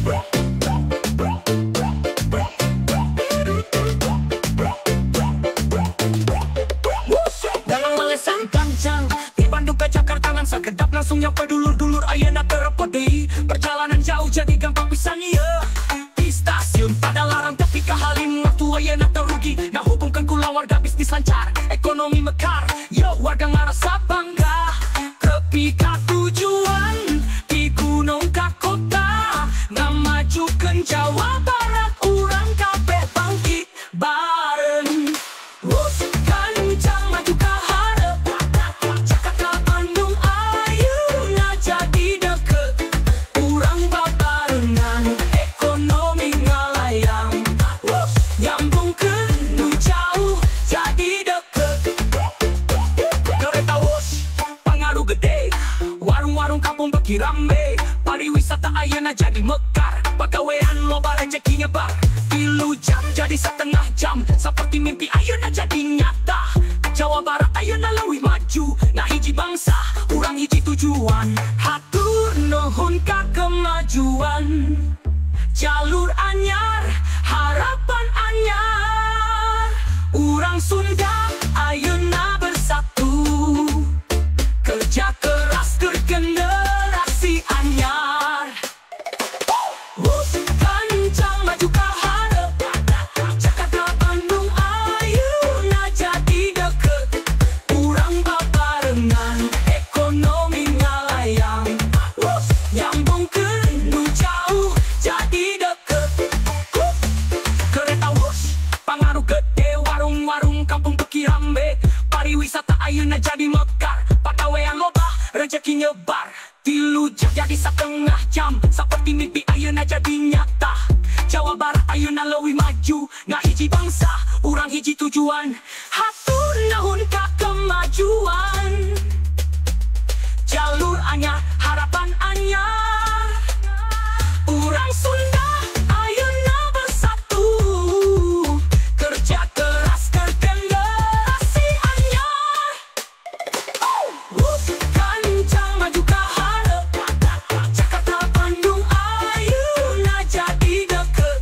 Dalam melesan kancang di Bandung ke Jakarta langsung kedap langsung nyampe dulur-dulur ayeuna terpedei. Perjalanan jauh jadi gampang pisan ya. Di stasiun pada larang tapi ka Halim waktu ayeuna terugi. Nah hubungkan ku warga bisnis lancar, ekonomi mekar. Yo warga ngarasa bangga tepi ka tujuan di gunung ka kota. Ngamajukeun Jawa Barat urang kabeh bangkit bareng. Kancang maju ka hareup, Jakarta Bandung ayeuna jadi deket. Urang babarengan ekonomi ngalayang, nyambungkeun nu jauh jadi deket. Kereta wush pengaruh gede, warung-warung kampung beki rame. Pariwisata ayeuna jadi mekar, pagawean loba rezeki nyebar. Tilu jam jadi setengah jam, seperti mimpi ayeuna jadi nyata. Jawa Barat ayeuna leuwih maju, nah hiji bangsa, urang hiji tujuan. Hatur nuhun ka kemajuan, jalur anyar, harapan anyar. Urang Sunda ayeuna bersatu, kerja keras keur generasi anyar. Kancang maju ka hareup, Jakarta Bandung ayeuna jadi deket. Urang babarengan ekonomi ngalayang, nyambungkeun nu jauh jadi deket. Kereta wush pengaruh gede, warung-warung kampung beki rame. Pariwisata ayeuna jadi mekar, pagawean loba rezeki nyebar. Tilu jam jadi setengah jam, seperti mimpi ayeuna jadi nyata. Jawa Barat ayeuna leuwih maju, nah hiji bangsa, urang hiji tujuan. Hatur nuhun ka kemajuan, jalur anyar, harapan anyar. Urang Sunda ayeuna bersatu, kerja keras keur generasi anyar. Kancang maju ka hareup, Jakarta Bandung ayeuna jadi deket.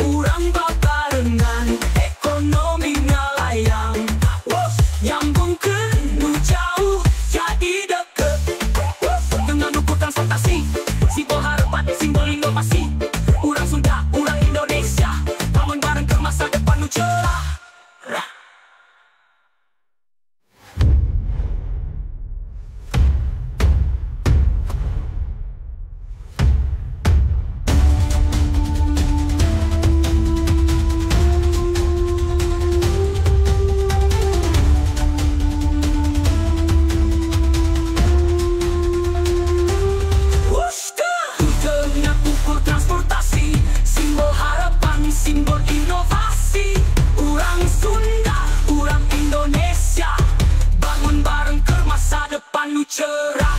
Urang babarengan ekonomi ngalayang, nyambungkeun nu jauh jadi deket. Dengan ukur transportasi, simbol harapan, simbol inovasi. Urang Sunda, urang Indonesia, bangun bareng ke masa depan nu cerah. Dengan ukur transportasi, simbol harapan, simbol inovasi. Urang Sunda, urang Indonesia, bangun bareng ke masa depan nu cerah.